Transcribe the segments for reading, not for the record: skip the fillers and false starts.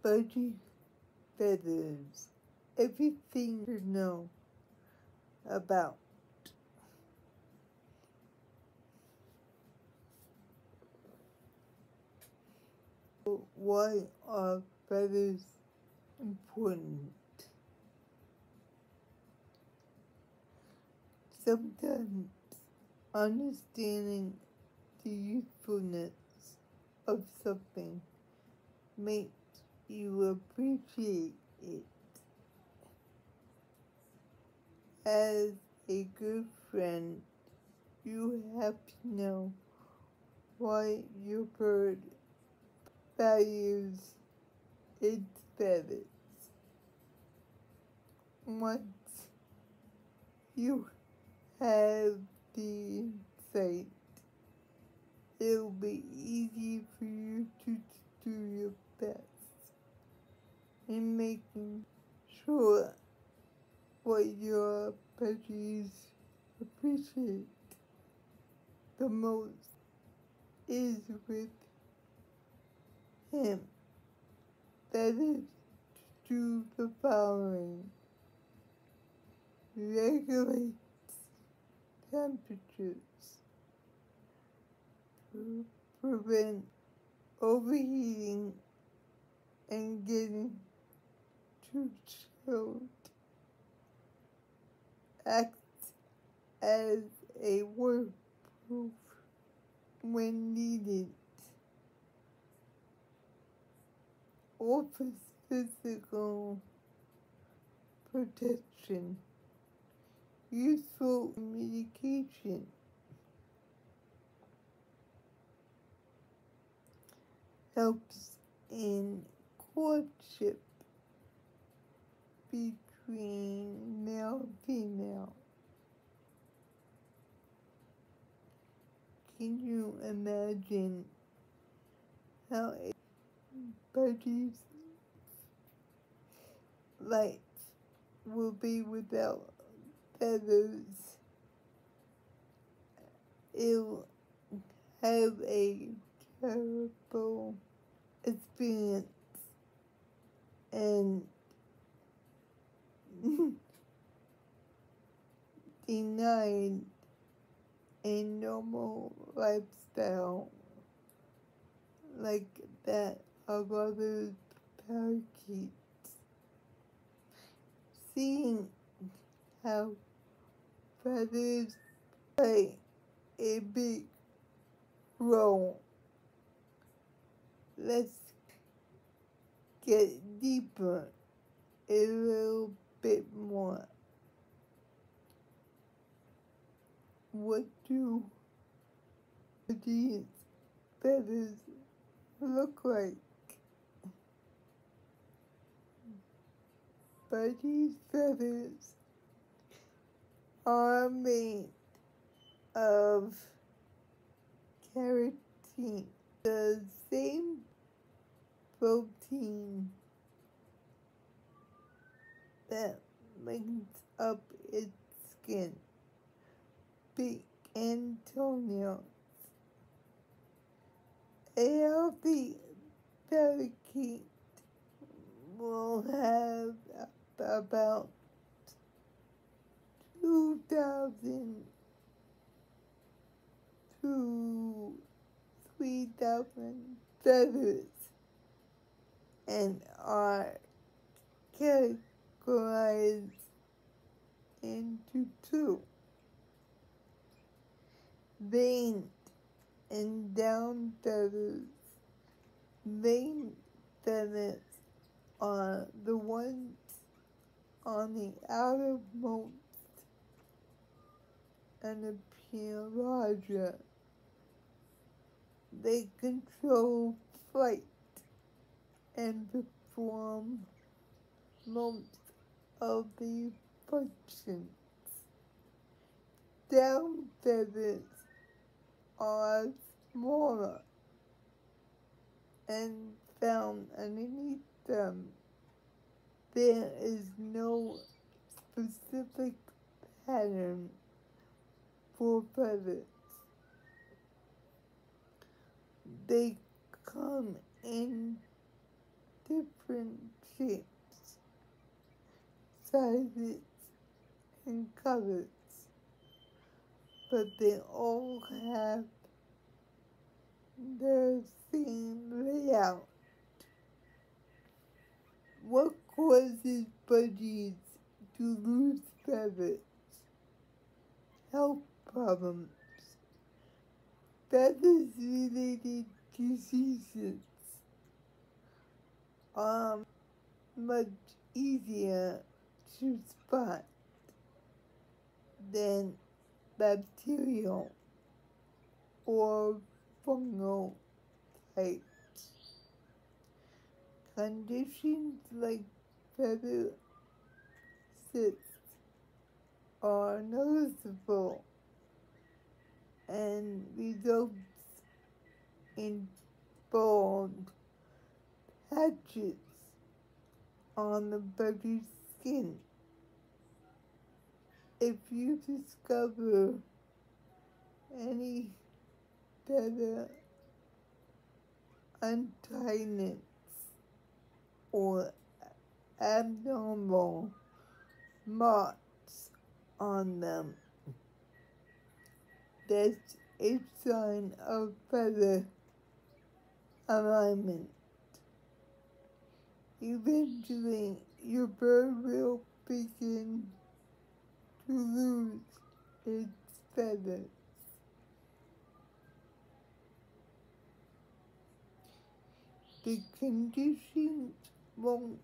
Budgie feathers. Everything to know about. Why are feathers important? Sometimes understanding the usefulness of something makes you appreciate it. As a good friend, you have to know why your bird values its feathers. Once you have the insight, it'll be easy for you to do your best in making sure what your budgies appreciate the most is with him. That is to do the following: regulates temperatures, to prevent overheating and getting too chilled, acts as a waterproof when needed, offers physical protection, useful communication, helps in courtship between male and female. Can you imagine how a Budgie's life will be without feathers? It'll have a terrible experience and denied a normal lifestyle like that of other parakeets. Seeing how feathers play a big role, let's get deeper a little bit more. What do these feathers look like? Budgie's feathers are made of keratin, the same protein that makes up its skin, beak, and toenails. A healthy parakeet will have about 2,000 to 3,000 feathers and are categorized into two: veined and down feathers. Veined feathers are the ones on the outermost and appear larger. They control flight and perform most of the functions. Down feathers are smaller and found underneath them. There is no specific pattern for feathers. They come in different shapes, sizes, and colors, but they all have the same layout. What causes budgies to lose feathers? Health problems. Feathers-related diseases are much easier to spot than bacterial or fungal types. Conditions like feather cysts are noticeable and results in bald patches on the budgie's skin. If you discover any feather untidiness or abnormal marks on them, that's a sign of feather alignment. Eventually, your bird will begin to lose its feathers. The conditions won't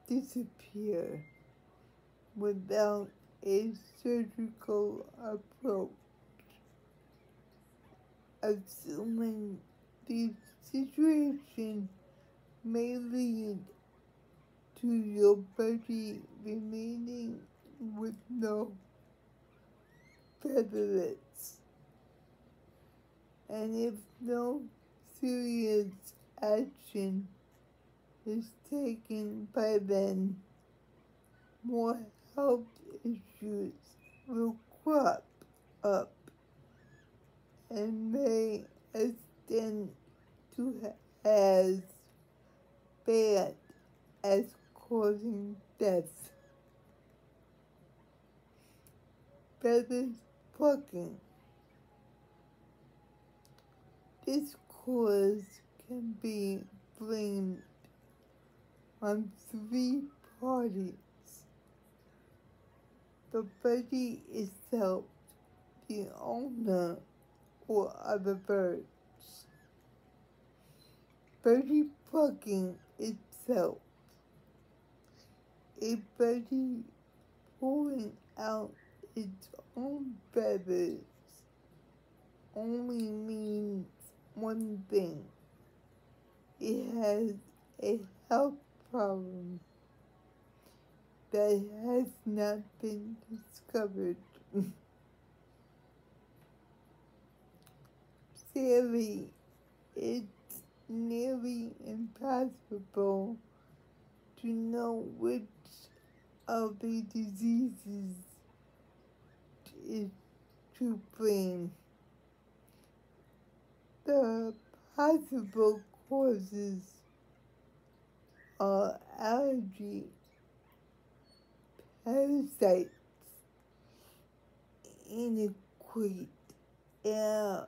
disappear without a surgical approach. Assuming the situation may lead to your budgie remaining with no featherlets, and if no serious action is taken by then, more health issues will crop up and may extend to as bad as causing death. Feathers plucking. This cause can be blamed on three parties: the budgie itself, the owner, or other birds. Budgie plucking itself. A budgie pulling out its own feathers only means one thing: it has a health problem that has not been discovered. Sadly, it's nearly impossible to know which of the diseases is to blame. The possible causes are allergy, parasites, inadequate air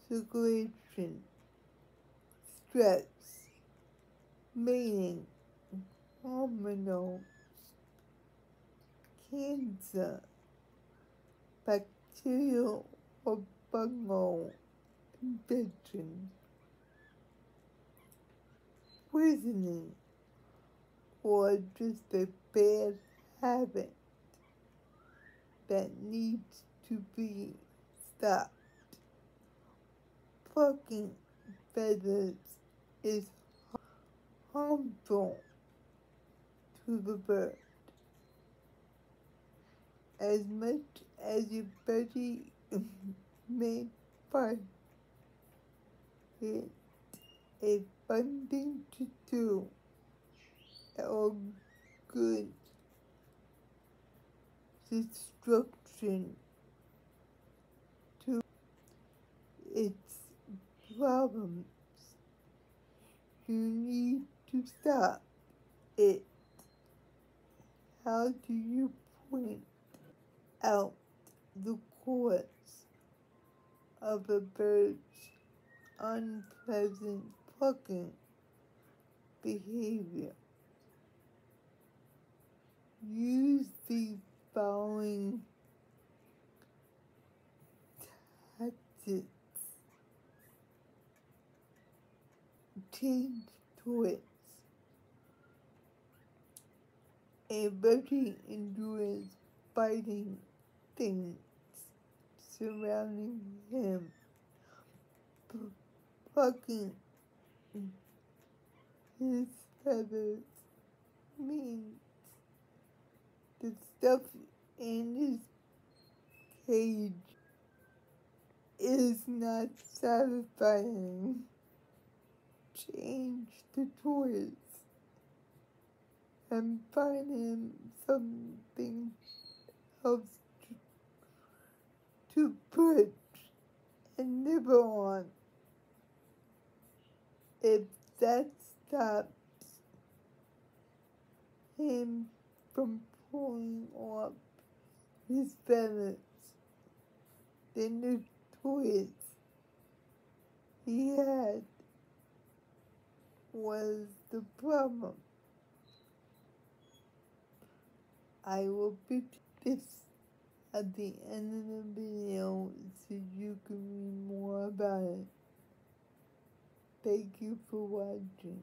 circulation, stress, mating, hormones, cancer, bacterial or fungal infection, poisoning, or just a bad habit that needs to be stopped. Plucking feathers is harmful to the bird. As much as your budgie may find it a fun thing to do or good destruction to its problems, You need to stop it. How do you point out the cause of a bird's unpleasant plucking behavior? Use the following tactics. Change toys. A budgie enjoys biting things surrounding him. Plucking his feathers means the stuff in his cage is not satisfying. Change the toys and find him something else to put and nibble on. If that stops him from pulling off his feathers, then the toys he had was the problem. I will put this at the end of the video so you can read more about it. Thank you for watching.